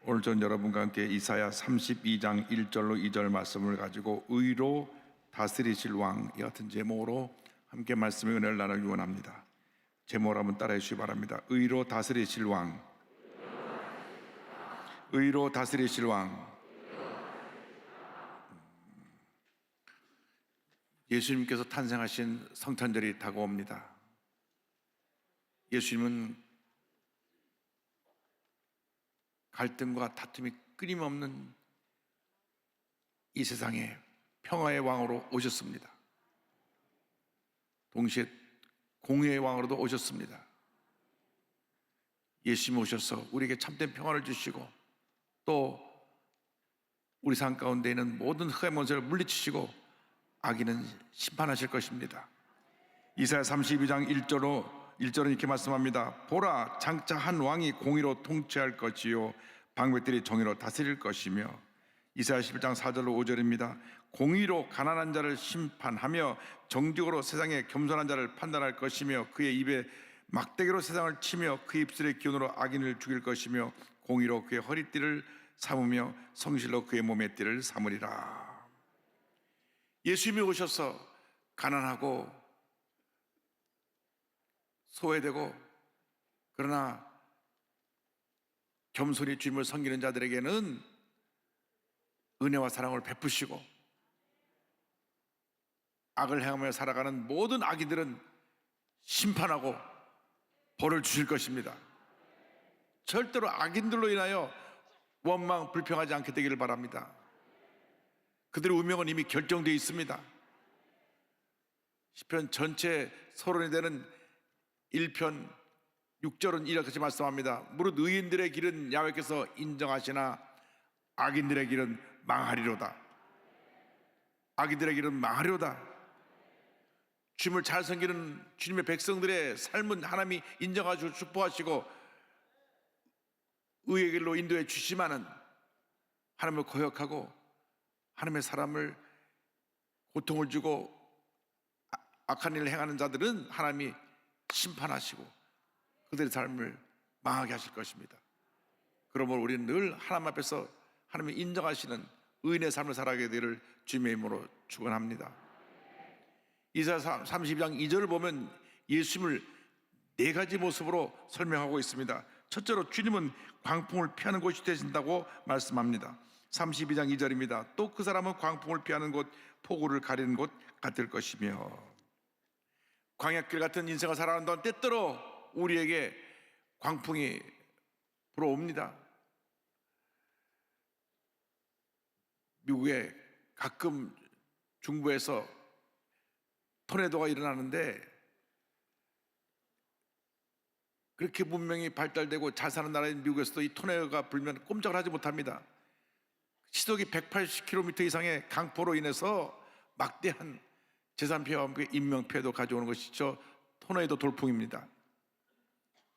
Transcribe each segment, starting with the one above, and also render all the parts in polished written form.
오늘 전 여러분과 함께 이사야 32장 1절로 2절 말씀을 가지고 의로 다스리실 왕, 이 같은 제목으로 함께 말씀의 은혜를 나누기 원합니다. 제목을 한번 따라해 주시기 바랍니다. 의로 다스리실 왕, 의로 다스리실 왕. 예수님께서 탄생하신 성탄절이 다가옵니다. 예수님은 갈등과 다툼이 끊임없는 이 세상에 평화의 왕으로 오셨습니다. 동시에 공의의 왕으로도 오셨습니다. 예수님이 오셔서 우리에게 참된 평화를 주시고 또 우리 삶 가운데 있는 모든 흑암의 문제를 물리치시고 악인은 심판하실 것입니다. 이사야 32장 1절은 이렇게 말씀합니다. 보라, 장차 한 왕이 공의로 통치할 것이요 방백들이 정의로 다스릴 것이며, 이사야 11장 4절로 5절입니다. 공의로 가난한 자를 심판하며 정직으로 세상의 겸손한 자를 판단할 것이며, 그의 입에 막대기로 세상을 치며 그 입술의 기운으로 악인을 죽일 것이며, 공의로 그의 허리띠를 삼으며 성실로 그의 몸의 띠를 삼으리라. 예수님이 오셔서 가난하고 소외되고 그러나 겸손히 주님을 섬기는 자들에게는 은혜와 사랑을 베푸시고, 악을 행하며 살아가는 모든 악인들은 심판하고 벌을 주실 것입니다. 절대로 악인들로 인하여 원망 불평하지 않게 되기를 바랍니다. 그들의 운명은 이미 결정되어 있습니다. 시편 전체 서론이 되는 1편 6절은 이렇게 말씀합니다. 무릇 의인들의 길은 야훼께서 인정하시나 악인들의 길은 망하리로다. 악인들의 길은 망하리로다. 주님을 잘 섬기는 주님의 백성들의 삶은 하나님이 인정하시고 축복하시고 의의 길로 인도해 주시마는, 하나님을 거역하고 하나님의 사람을 고통을 주고 악한 일을 행하는 자들은 하나님이 심판하시고 그들의 삶을 망하게 하실 것입니다. 그러므로 우리는 늘 하나님 앞에서 하나님이 인정하시는 의인의 삶을 살아가게 되기를 주님의 이름으로 축원합니다. 이사야 32장 2절을 보면 예수님을 네 가지 모습으로 설명하고 있습니다. 첫째로 주님은 광풍을 피하는 곳이 되신다고 말씀합니다. 32장 2절입니다. 또 그 사람은 광풍을 피하는 곳, 폭우를 가리는 곳 같을 것이며. 광야길 같은 인생을 살아가는 동안 때때로 우리에게 광풍이 불어옵니다. 미국에 가끔 중부에서 토네도가 일어나는데 그렇게 문명이 발달되고 잘 사는 나라인 미국에서도 이 토네도가 불면 꼼짝을 하지 못합니다. 시속이 180km 이상의 강포로 인해서 막대한 재산피해와 함께 인명피해도 가져오는 것이죠. 토네도 돌풍입니다.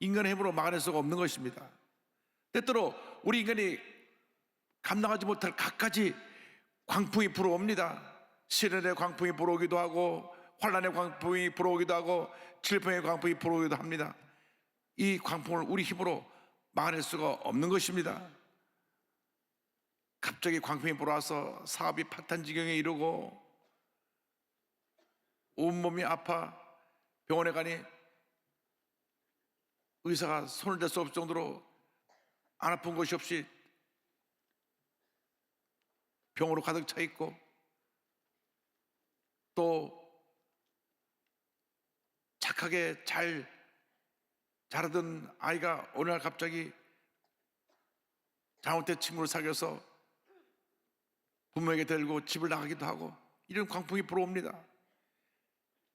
인간의 힘으로 막아낼 수가 없는 것입니다. 때때로 우리 인간이 감당하지 못할 갖가지 광풍이 불어옵니다. 시련의 광풍이 불어오기도 하고 환난의 광풍이 불어오기도 하고 질병의 광풍이 불어오기도 합니다. 이 광풍을 우리 힘으로 막아낼 수가 없는 것입니다. 갑자기 광풍이 불어와서 사업이 파탄 지경에 이르고 온몸이 아파 병원에 가니 의사가 손을 댈 수 없을 정도로 안 아픈 것이 없이 병으로 가득 차 있고, 또 착하게 잘 자라던 아이가 어느 날 갑자기 잘못된 친구를 사귀어서 부모에게 데리고 집을 나가기도 하고, 이런 광풍이 불어옵니다.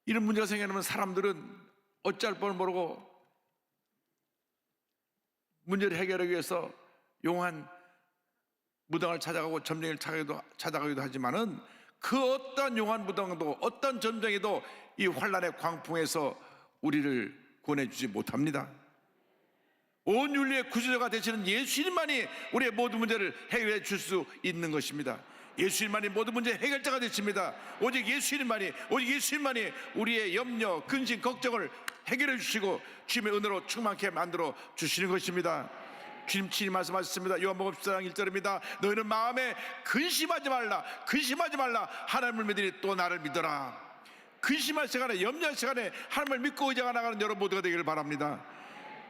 이런 문제가 생기면 사람들은 어찌할 뻔을 모르고 문제를 해결하기 위해서 용한 무당을 찾아가고 점쟁이를 찾아가기도 하지만은 그 어떤 용한 무당도 어떤 점쟁이도 이 환난의 광풍에서 우리를 구원해주지 못합니다. 온 윤리의 구주자가 되시는 예수님만이 우리의 모든 문제를 해결해 줄 수 있는 것입니다. 예수님만이 모든 문제 해결자가 되십니다. 오직 예수님만이 우리의 염려, 근심, 걱정을 해결해 주시고 주님의 은혜로 충만케 만들어 주시는 것입니다. 주님 친히 말씀하셨습니다. 요한복음 14장 1절입니다. 너희는 마음에 근심하지 말라, 근심하지 말라. 하나님을 믿으니 또 나를 믿어라. 근심할 시간에, 염려할 시간에 하나님을 믿고 의지가 나가는 여러분 모두가 되기를 바랍니다.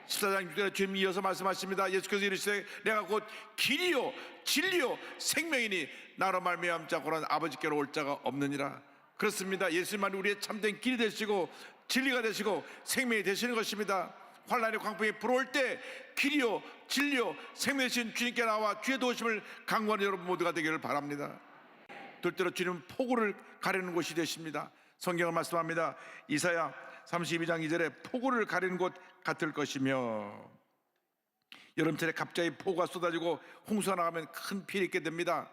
14장 6절에 주님 이어서 말씀하십니다. 예수께서 이르시되 내가 곧 길이요 진리요 생명이니 나로 말미암지 않고는 아버지께로 올 자가 없느니라. 그렇습니다. 예수님만이 우리의 참된 길이 되시고 진리가 되시고 생명이 되시는 것입니다. 환난의 광풍이 불어올 때 길이요 진리요 생명이 되신 주님께 나와 주의 도우심을 간구하는 여러분 모두가 되기를 바랍니다. 둘째로 주님은 폭우를 가리는 곳이 되십니다. 성경은 말씀합니다. 이사야 32장 2절에 폭우를 가리는 곳 같을 것이며, 여름철에 갑자기 폭우가 쏟아지고 홍수가 나가면 큰 피해를 입게 됩니다.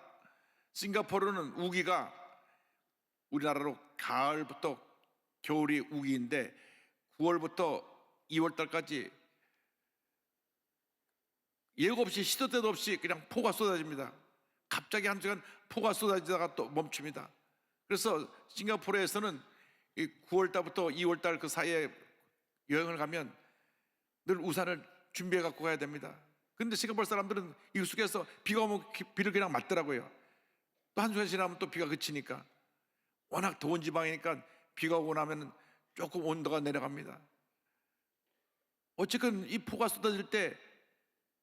싱가포르는 우기가 우리나라로 가을부터 겨울이 우기인데 9월부터 2월달까지 예고 없이 시도 때도 없이 그냥 폭우가 쏟아집니다. 갑자기 한 시간 폭우가 쏟아지다가 또 멈춥니다. 그래서 싱가포르에서는 9월달부터 2월달 그 사이에 여행을 가면 늘 우산을 준비해 갖고 가야 됩니다. 그런데 싱가포르 사람들은 익숙해서 비가 오면 비를 그냥 맞더라고요. 또 한 시간 지나면 또 비가 그치니까. 워낙 더운 지방이니까 비가 오고 나면 조금 온도가 내려갑니다. 어쨌든 이 폭우가 쏟아질 때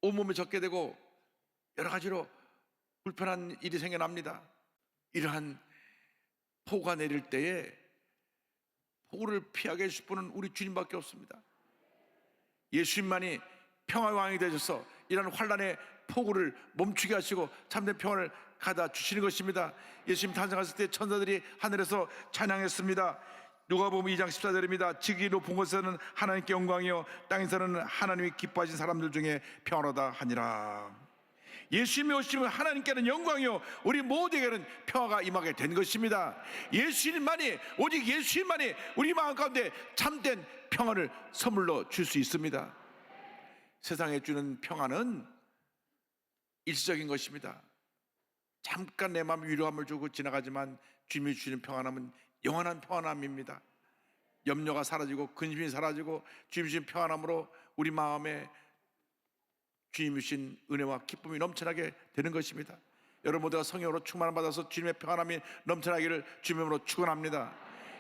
온몸에 젖게 되고 여러 가지로 불편한 일이 생겨납니다. 이러한 폭우가 내릴 때에 폭우를 피하게 해주실 분은 우리 주님밖에 없습니다. 예수님만이 평화의 왕이 되셔서 이러한 환난의 폭우를 멈추게 하시고 참된 평화를 가다 주시는 것입니다. 예수님 탄생하실 때 천사들이 하늘에서 찬양했습니다. 누가복음 2장 14절입니다. 지극히 높은 곳에서는 하나님께 영광이요 땅에서는 하나님이 기뻐하신 사람들 중에 평화로다 하니라. 예수님이 오시면 하나님께는 영광이요 우리 모두에게는 평화가 임하게 된 것입니다. 예수님만이, 오직 예수님만이 우리 마음 가운데 참된 평화를 선물로 줄 수 있습니다. 세상에 주는 평화는 일시적인 것입니다. 잠깐 내 마음 위로함을 주고 지나가지만 주님이 주시는 평안함은 영원한 평안함입니다. 염려가 사라지고 근심이 사라지고 주님이 주신 평안함으로 우리 마음에 주님이 주신 은혜와 기쁨이 넘쳐나게 되는 것입니다. 여러분 모두가 성령으로 충만을 받아서 주님의 평안함이 넘쳐나기를 주님으로 축원합니다.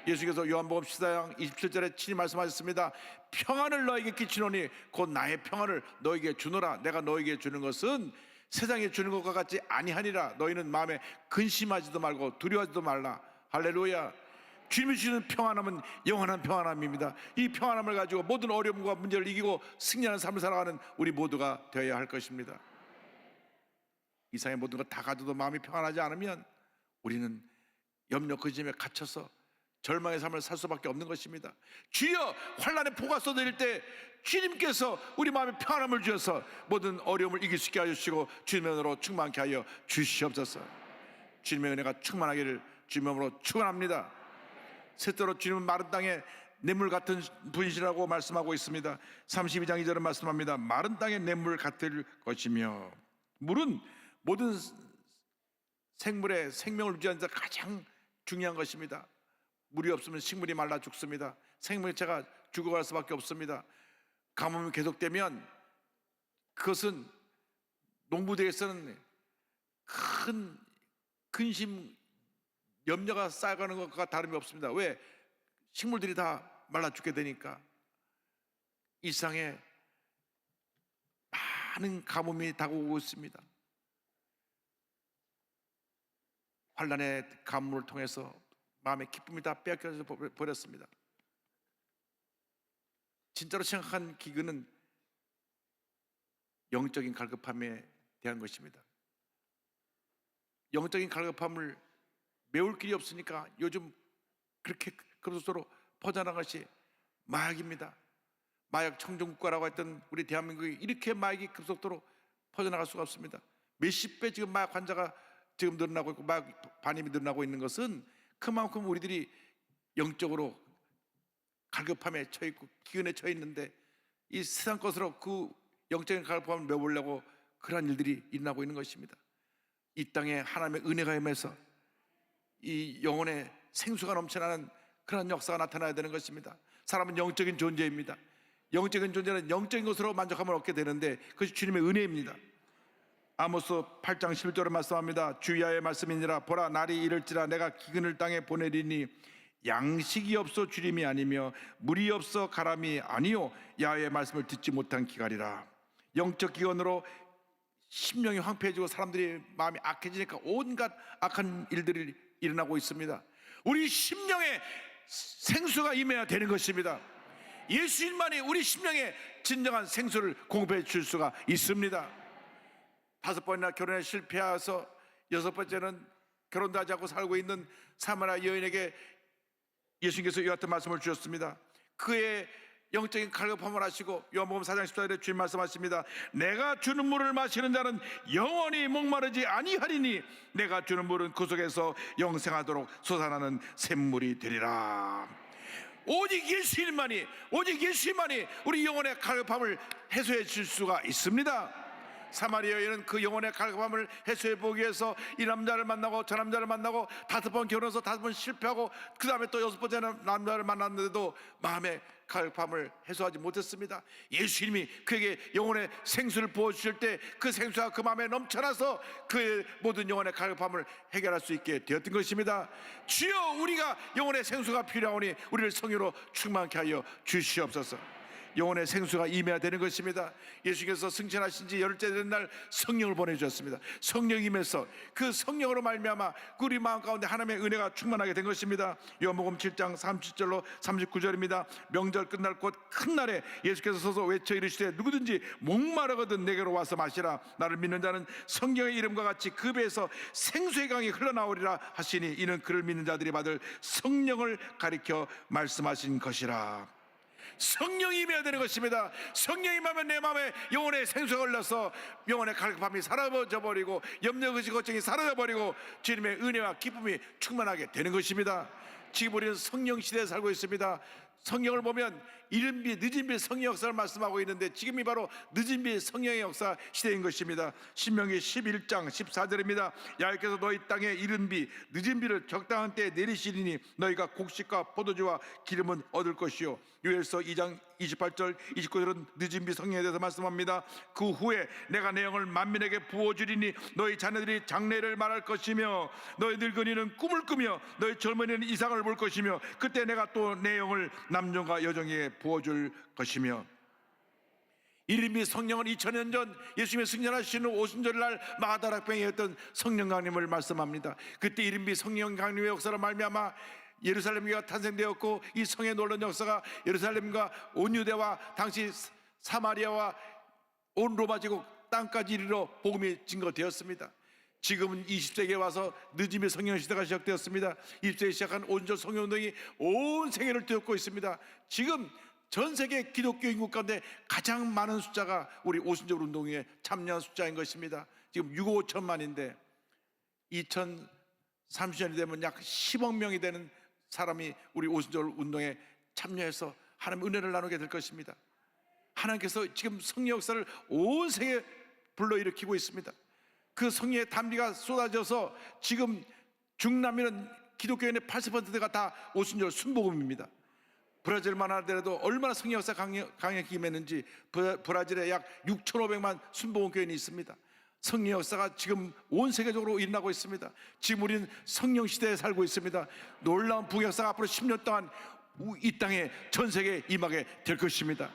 예수께서 요한복음 14장 27절에 친히 말씀하셨습니다. 평안을 너에게 끼치노니 곧 나의 평안을 너에게 주노라. 내가 너에게 주는 것은 세상에 주는 것과 같지 아니하니라. 너희는 마음에 근심하지도 말고 두려워하지도 말라. 할렐루야. 주님이 주시는 평안함은 영원한 평안함입니다. 이 평안함을 가지고 모든 어려움과 문제를 이기고 승리하는 삶을 살아가는 우리 모두가 되어야 할 것입니다. 이 세상의 모든 것 다 가져도 마음이 평안하지 않으면 우리는 염려 근심에 갇혀서 절망의 삶을 살 수밖에 없는 것입니다. 주여, 환난의 폭우가 쏟아질 때 주님께서 우리 마음에 평안함을 주셔서 모든 어려움을 이길 수 있게 하시고 주님의 은혜로 충만케 하여 주시옵소서. 주님의 은혜가 충만하기를 주님의 이름으로 축원합니다. 셋째로 주님은 마른 땅에 냇물 같은 분이시라고 말씀하고 있습니다. 32장 2절은 말씀합니다. 마른 땅에 냇물 같을 것이며, 물은 모든 생물의 생명을 유지하는 데 가장 중요한 것입니다. 물이 없으면 식물이 말라 죽습니다. 생명체가 죽어갈 수밖에 없습니다. 가뭄이 계속되면 그것은 농부들에게서는 큰 근심, 염려가 쌓여가는 것과 다름이 없습니다. 왜? 식물들이 다 말라 죽게 되니까. 이 세상에 많은 가뭄이 다가오고 있습니다. 환난의 가뭄을 통해서 마음의 기쁨이 다 빼앗겨져 버렸습니다. 진짜로 심각한 기근은 영적인 갈급함에 대한 것입니다. 영적인 갈급함을 메울 길이 없으니까 요즘 그렇게 급속도로 퍼져나간 것이 마약입니다. 마약 청정국가라고 했던 우리 대한민국이 이렇게 마약이 급속도로 퍼져나갈 수가 없습니다. 몇십 배 지금 마약 환자가 지금 늘어나고 있고 마약 반입이 늘어나고 있는 것은 그만큼 우리들이 영적으로 갈급함에 처해있고 기근에 처해있는데 이 세상 것으로 그 영적인 갈급함을 메우려고 그러한 일들이 일어나고 있는 것입니다. 이 땅에 하나님의 은혜가 임해서 이 영혼의 생수가 넘쳐나는 그런 역사가 나타나야 되는 것입니다. 사람은 영적인 존재입니다. 영적인 존재는 영적인 것으로 만족함을 얻게 되는데 그것이 주님의 은혜입니다. 아모스 8장 11절에 말씀합니다. 주 야의 말씀이니라. 보라, 날이 이를지라 내가 기근을 땅에 보내리니 양식이 없어 주림이 아니며 물이 없어 가람이 아니요 야의 말씀을 듣지 못한 기갈이라. 영적 기근으로 심령이 황폐해지고 사람들이 마음이 악해지니까 온갖 악한 일들이 일어나고 있습니다. 우리 심령에 생수가 임해야 되는 것입니다. 예수님만이 우리 심령에 진정한 생수를 공급해 줄 수가 있습니다. 5번이나 결혼에 실패해서 6번째는 결혼도 하지 않고 살고 있는 사마리아 여인에게 예수님께서 이와 같은 말씀을 주셨습니다. 그의 영적인 갈급함을 하시고 요한복음 4장 14절에 주님 말씀하십니다. 내가 주는 물을 마시는 자는 영원히 목마르지 아니하리니 내가 주는 물은 그 속에서 영생하도록 솟아나는 샘물이 되리라. 오직 예수님만이 우리 영혼의 갈급함을 해소해 줄 수가 있습니다. 사마리아 여인은 그 영혼의 갈급함을 해소해 보기 위해서 이 남자를 만나고 저 남자를 만나고 5번 결혼해서 5번 실패하고 그 다음에 또 6번째 남자를 만났는데도 마음의 갈급함을 해소하지 못했습니다. 예수님이 그에게 영혼의 생수를 부어주실 때 그 생수가 그 마음에 넘쳐나서 그의 모든 영혼의 갈급함을 해결할 수 있게 되었던 것입니다. 주여, 우리가 영혼의 생수가 필요하오니 우리를 성령으로 충만케 하여 주시옵소서. 영혼의 생수가 임해야 되는 것입니다. 예수께서 승천하신 지 열흘째 되는 날 성령을 보내주셨습니다. 성령 임해서 그 성령으로 말미암아 우리 마음 가운데 하나님의 은혜가 충만하게 된 것입니다. 요한복음 7장 37절로 39절입니다. 명절 끝날 곧 큰 날에 예수께서 서서 외쳐 이르시되 누구든지 목마르거든 내게로 와서 마시라. 나를 믿는 자는 성경의 이름과 같이 그 배에서 생수의 강이 흘러나오리라 하시니 이는 그를 믿는 자들이 받을 성령을 가리켜 말씀하신 것이라. 성령이 임해야 되는 것입니다. 성령이 임하면 내 마음에 영혼의 생수가 흘러서 영혼의 갈급함이 사라져 버리고 염려 의식 걱정이 사라져 버리고 주님의 은혜와 기쁨이 충만하게 되는 것입니다. 지금 우리는 성령 시대에 살고 있습니다. 성령을 보면 이른비 늦은비 성령 역사를 말씀하고 있는데 지금이 바로 늦은비 성령의 역사 시대인 것입니다. 신명기 11장 14절입니다. 야훼께서 너희 땅에 이른비 늦은비를 적당한 때에 내리시리니 너희가 곡식과 포도주와 기름은 얻을 것이요. 요엘서 2장 28절 29절은 늦은비 성령에 대해서 말씀합니다. 그 후에 내가 내 영을 만민에게 부어주리니 너희 자녀들이 장래를 말할 것이며 너희 늙은이는 꿈을 꾸며 너희 젊은이는 이상을 볼 것이며 그때 내가 또 내 영을 남종과 여종에게 부어줄 것이며. 이른비 성령은 2000년 전 예수님의 승천하시는 오순절날 마가다락방이었던 성령 강림을 말씀합니다. 그때 이른비 성령 강림의 역사로 말미암아 예루살렘교회가 탄생되었고 이 성의 놀라운 역사가 예루살렘과 온 유대와 당시 사마리아와 온 로마 제국 땅까지 이르러 복음이 증거되었습니다. 지금은 20세기에 와서 늦음의 성령 시대가 시작되었습니다. 20세기에 시작한 오순절 성령운동이 온 세계를 뒤덮고 있습니다. 지금 전 세계 기독교 인구 가운데 가장 많은 숫자가 우리 오순절 운동에 참여한 숫자인 것입니다. 지금 6억 5천만인데 2030년이 되면 약 10억 명이 되는 사람이 우리 오순절 운동에 참여해서 하나님의 은혜를 나누게 될 것입니다. 하나님께서 지금 성령 역사를 온 세계에 불러일으키고 있습니다. 그 성령의 담비가 쏟아져서 지금 중남미는 기독교인의 80%가 다 오순절 순복음입니다. 브라질만 하더라도 얼마나 성령 역사 강력히 임했는지 브라질에 약 6,500만 순복음 교인이 있습니다. 성령 역사가 지금 온 세계적으로 일어나고 있습니다. 지금 우리는 성령 시대에 살고 있습니다. 놀라운 부역사가 앞으로 10년 동안 이 땅에 전 세계에 임하게 될 것입니다.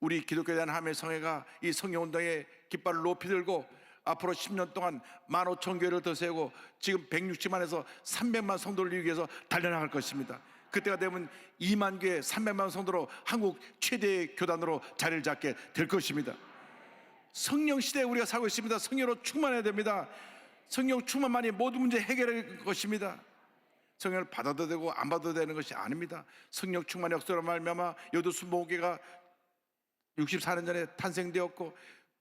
우리 기독교에 대한 하나님의 성회가 이 성령운동의 깃발을 높이 들고 앞으로 10년 동안 15,000교회를 더 세우고 지금 160만에서 300만 성도를 이루기 위해서 달려나갈 것입니다. 그때가 되면 2만 교회 300만 성도로 한국 최대의 교단으로 자리를 잡게 될 것입니다. 성령 시대에 우리가 살고 있습니다. 성령으로 충만해야 됩니다. 성령 충만만이 모든 문제 해결할 것입니다. 성령을 받아도 되고 안 받아도 되는 것이 아닙니다. 성령 충만의 역사로 말미암아 여도 순복음교회가 64년 전에 탄생되었고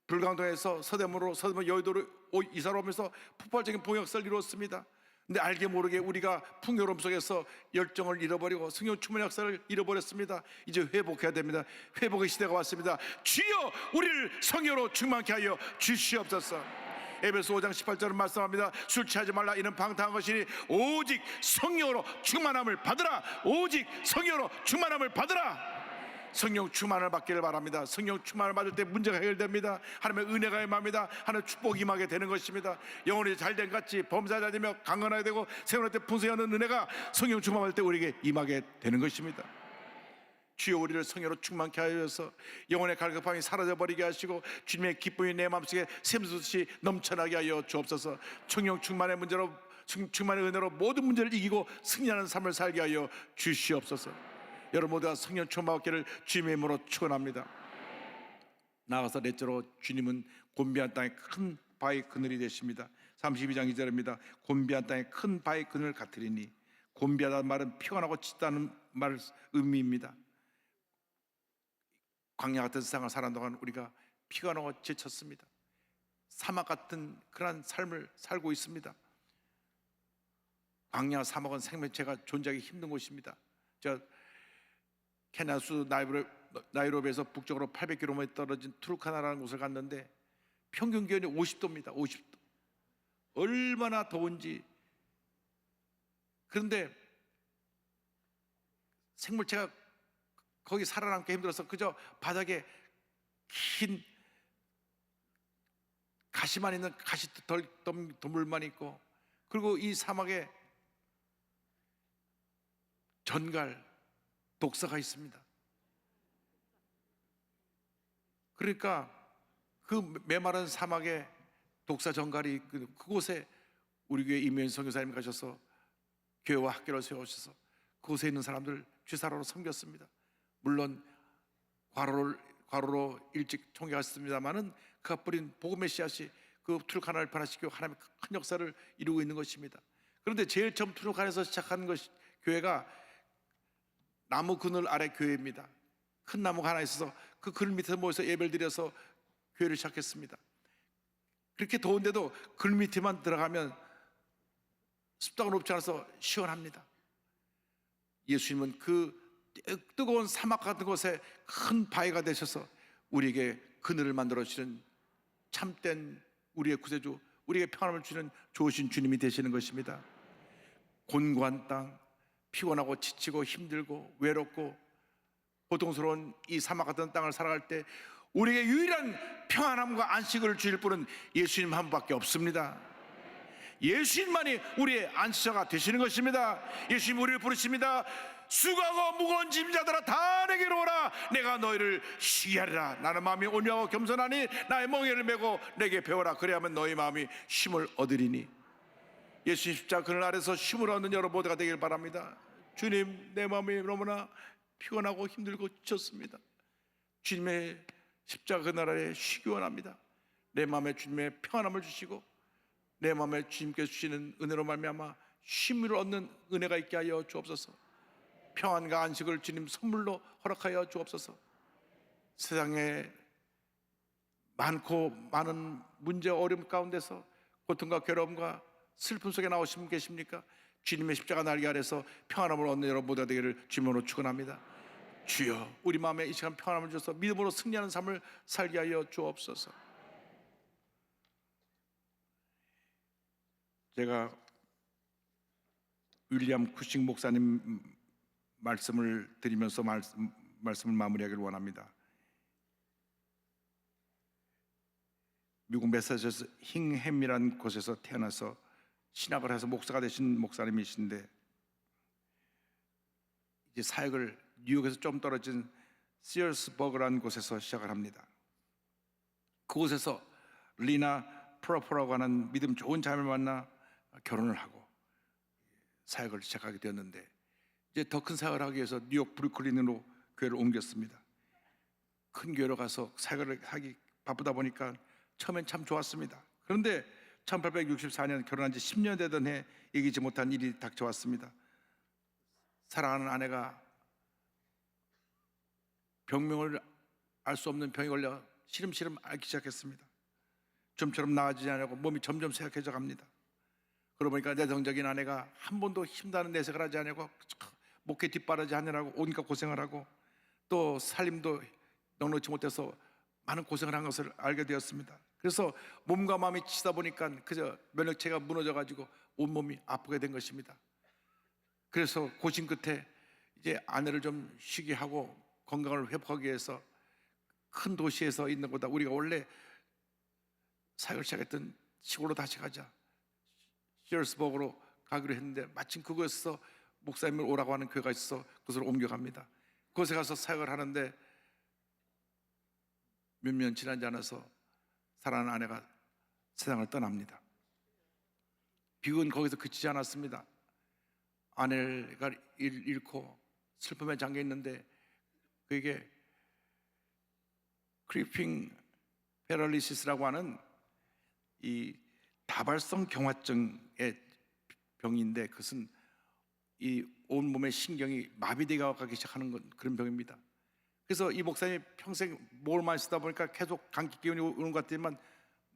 불광동에서 서대문으로 여의도로 이사를 오면서 폭발적인 봉역사를 이루었습니다. 근데 알게 모르게 우리가 풍요로움 속에서 열정을 잃어버리고 성령 충만의 역사를 잃어버렸습니다. 이제 회복해야 됩니다. 회복의 시대가 왔습니다. 주여 우리를 성령으로 충만케 하여 주시옵소서. 에베소 5장 18절은 말씀합니다. 술 취하지 말라 이는 방탕한 것이니 오직 성령으로 충만함을 받으라. 오직 성령으로 충만함을 받으라. 성령 충만을 받기를 바랍니다. 성령 충만을 받을 때 문제가 해결됩니다. 하나님의 은혜가 임합니다. 하나님의 축복이 임하게 되는 것입니다. 영혼이 잘된 같이 범사 잘 되며 강건하게 되고 생활할 때 풍성하는 은혜가 성령 충만할 때 우리에게 임하게 되는 것입니다. 주여, 우리를 성령으로 충만케 하여서 영혼의 갈급함이 사라져버리게 하시고 주님의 기쁨이 내 마음속에 샘솟듯이 넘쳐나게 하여 주옵소서. 성령 충만의 문제로, 충만의 은혜로 모든 문제를 이기고 승리하는 삶을 살게 하여 주시옵소서. 여러분 모두가 성령 충만받기를 주님의 이름으로 축원합니다. 나아가서 넷째로, 주님은 곤비한 땅에 큰 바위 그늘이 되십니다. 32장 2절입니다. 곤비한 땅에 큰 바위 그늘 같으리니, 곤비하다는 말은 피곤하고 짙다는 말 의미입니다. 광야 같은 세상을 사는 동안 우리가 피곤하고 지쳤습니다. 사막 같은 그런 삶을 살고 있습니다. 광야 사막은 생명체가 존재하기 힘든 곳입니다. 저 케냐 수 나이로비에서 북쪽으로 800km 떨어진 투르카나라는 곳을 갔는데 평균 기온이 50도입니다. 50도. 얼마나 더운지. 그런데 생물체가 거기 살아남기 힘들어서 그저 바닥에 긴 가시만 있는 가시더물만 있고, 그리고 이 사막에 전갈, 독사가 있습니다. 그러니까 그 메마른 사막에 독사 전갈이 그곳에 우리 교회 이면성 교사님 가셔서 교회와 학교를 세우셔서 그곳에 있는 사람들 주사로로 섬겼습니다. 물론 과로로 일찍 총회했습니다마는 그가 뿌린 복음의 씨앗이 그 투르카나를 변화시키고 하나님의 큰 역사를 이루고 있는 것입니다. 그런데 제일 처음 투르카나에서 시작한 것이, 교회가 나무 그늘 아래 교회입니다. 큰 나무가 하나 있어서 그 그늘 밑에서 모여서 예배를 드려서 교회를 시작했습니다. 그렇게 더운데도 그늘 밑에만 들어가면 습도가 높지 않아서 시원합니다. 예수님은 그 뜨거운 사막 같은 곳에 큰 바위가 되셔서 우리에게 그늘을 만들어 주시는 참된 우리의 구세주, 우리에게 평안을 주는 좋으신 주님이 되시는 것입니다. 곤고한 땅, 피곤하고 지치고 힘들고 외롭고 고통스러운 이 사막 같은 땅을 살아갈 때 우리에게 유일한 평안함과 안식을 주실 분은 예수님 한 분밖에 없습니다. 예수님만이 우리의 안식처가 되시는 것입니다. 예수님 우리를 부르십니다. 수고하고 무거운 짐자들아 다 내게로 오라, 내가 너희를 쉬게 하리라. 나는 마음이 온유하고 겸손하니 나의 멍에를 메고 내게 배워라. 그래야만 너희 마음이 쉼을 얻으리니. 예수님 십자가 그늘 아래서 쉼을 얻는 여러분 모두가 되길 바랍니다. 주님, 내 마음이 너무나 피곤하고 힘들고 지쳤습니다. 주님의 십자가 그늘 아래 쉬기 원합니다. 내 마음에 주님의 평안함을 주시고 내 마음에 주님께서 주시는 은혜로 말미암아 쉼을 얻는 은혜가 있게 하여 주옵소서. 평안과 안식을 주님 선물로 허락하여 주옵소서. 세상에 많은 문제 어려움 가운데서 고통과 괴로움과 슬픔 속에 나오신 분 계십니까? 주님의 십자가 날개 아래서 평안함을 얻는 여러분 모두가 되기를 주님으로 축원합니다. 주여, 우리 마음에 이 시간 평안함을 주셔서 믿음으로 승리하는 삶을 살게 하여 주옵소서. 제가 윌리엄 쿠싱 목사님 말씀을 드리면서 말씀을 마무리하기를 원합니다. 미국 매사추세츠 힝햄이라는 곳에서 태어나서 신학을 해서 목사가 되신 목사님이신데, 이제 사역을 뉴욕에서 좀 떨어진 시어스버그라는 곳에서 시작을 합니다. 그곳에서 리나 프로포라고 하는 믿음 좋은 자매를 만나 결혼을 하고 사역을 시작하게 되었는데, 이제 더 큰 사역을 하기 위해서 뉴욕 브루클린으로 교회를 옮겼습니다. 큰 교회로 가서 사역을 하기 바쁘다 보니까 처음엔 참 좋았습니다. 그런데 1864년 결혼한 지 10년 되던 해 이기지 못한 일이 닥쳐왔습니다. 사랑하는 아내가 병명을 알 수 없는 병에 걸려 시름시름 앓기 시작했습니다. 좀처럼 나아지지 않고 몸이 점점 쇠약해져 갑니다. 그러고 보니까 내성적인 아내가 한 번도 힘다는 내색을 하지 않고 목에 뒷바라지 하느라고 온갖 고생을 하고 또 살림도 넉넉지 못해서 많은 고생을 한 것을 알게 되었습니다. 그래서 몸과 마음이 지치다 보니까 그저 면역체가 무너져가지고 온몸이 아프게 된 것입니다. 그래서 고심 끝에 이제 아내를 좀 쉬게 하고 건강을 회복하기 위해서 큰 도시에서 있는 것보다 우리가 원래 사역을 시작했던 시골로 다시 가자, 시얼스버그로 가기로 했는데 마침 그곳에서 목사님을 오라고 하는 교회가 있어서 그곳으로 옮겨갑니다. 그곳에 가서 사역을 하는데 몇 년 지나지 않아서 사랑하는 아내가 세상을 떠납니다. 비극은 거기서 그치지 않았습니다. 아내가 잃고 슬픔에 잠겨 있는데 그에게 크리핑 패럴리시스라고 하는 이 다발성 경화증의 병인데, 그것은 이 온몸의 신경이 마비되어 가기 시작하는 그런 병입니다. 그래서 이 목사님이 평생 목을 많이 쓰다 보니까 계속 감기 기운이 오는 것 같지만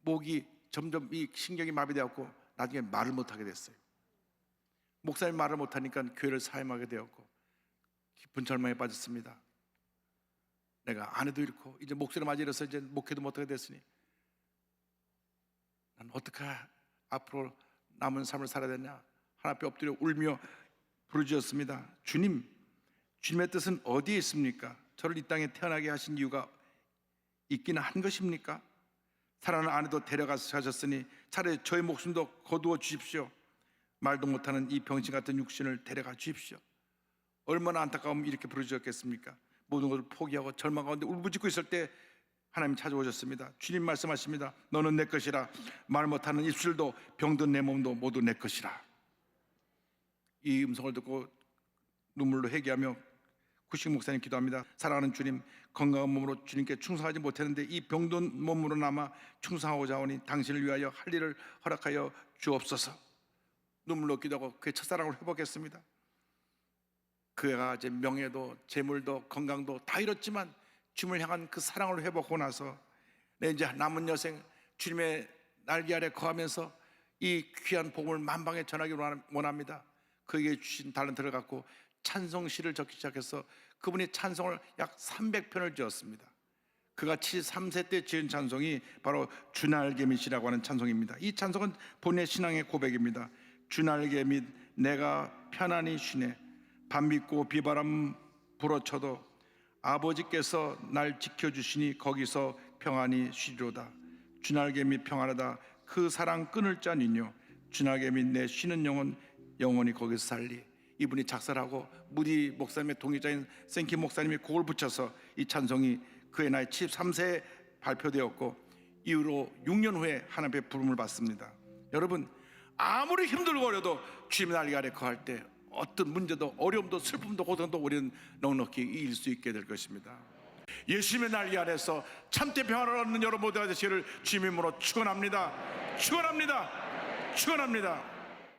목이 점점 이 신경이 마비되었고 나중에 말을 못하게 됐어요. 목사님이 말을 못하니까 교회를 사임하게 되었고 깊은 절망에 빠졌습니다. 내가 아내도 잃고 이제 목소리마저 잃어서 이제 목회도 못하게 됐으니 난 어떻게 앞으로 남은 삶을 살아야 되냐, 하나님 앞에 엎드려 울며 부르짖었습니다. 주님, 주님의 뜻은 어디에 있습니까? 저를 이 땅에 태어나게 하신 이유가 있기는 한 것입니까? 사랑하는 아내도 데려가서 하셨으니 차라리 저의 목숨도 거두어 주십시오. 말도 못하는 이 병신 같은 육신을 데려가 주십시오. 얼마나 안타까우면 이렇게 부르짖었겠습니까? 모든 것을 포기하고 절망 가운데 울부짖고 있을 때 하나님 찾아오셨습니다. 주님 말씀하십니다. 너는 내 것이라. 말 못하는 입술도 병든 내 몸도 모두 내 것이라. 이 음성을 듣고 눈물로 회개하며 구식 목사님 기도합니다. 사랑하는 주님, 건강한 몸으로 주님께 충성하지 못했는데 이 병든 몸으로 남아 충성하고자 하오니 당신을 위하여 할 일을 허락하여 주옵소서. 눈물로 기도하고 그의 첫사랑을 회복했습니다. 그가 이제 명예도 재물도 건강도 다 잃었지만 주님을 향한 그 사랑을 회복하고 나서 내 이제 남은 여생 주님의 날개 아래 거하면서 이 귀한 복음을 만방에 전하기 원합니다. 그에게 주신 달란트를 갖고 찬송시를 적기 시작해서 그분이 찬송을 약 300편을 지었습니다. 그가 73세 때 지은 찬송이 바로 주날개 밑이라고 하는 찬송입니다. 이 찬송은 본인의 신앙의 고백입니다. 주날개 밑 내가 편안히 쉬네. 밤 믿고 비바람 불어쳐도 아버지께서 날 지켜주시니 거기서 평안히 쉬리로다. 주날개 밑 평안하다. 그 사랑 끊을 자는요. 주날개 밑 내 쉬는 영혼 영원히 거기서 살리. 이분이 작사하고 무디 목사님의 동의자인 생키 목사님이 곡을 붙여서 이 찬송이 그의 나이 73세에 발표되었고 이후로 6년 후에 하나님의 부름을 받습니다. 여러분, 아무리 힘들고 어려도 주님의 날개 아래 거할 때 어떤 문제도 어려움도 슬픔도 고통도 우리는 넉넉히 이길 수 있게 될 것입니다. 예수님의 날개 아래서 참된 평안을 얻는 여러분 모두가 되시기를 주님의 이름으로 축원합니다. 축원합니다. 축원합니다.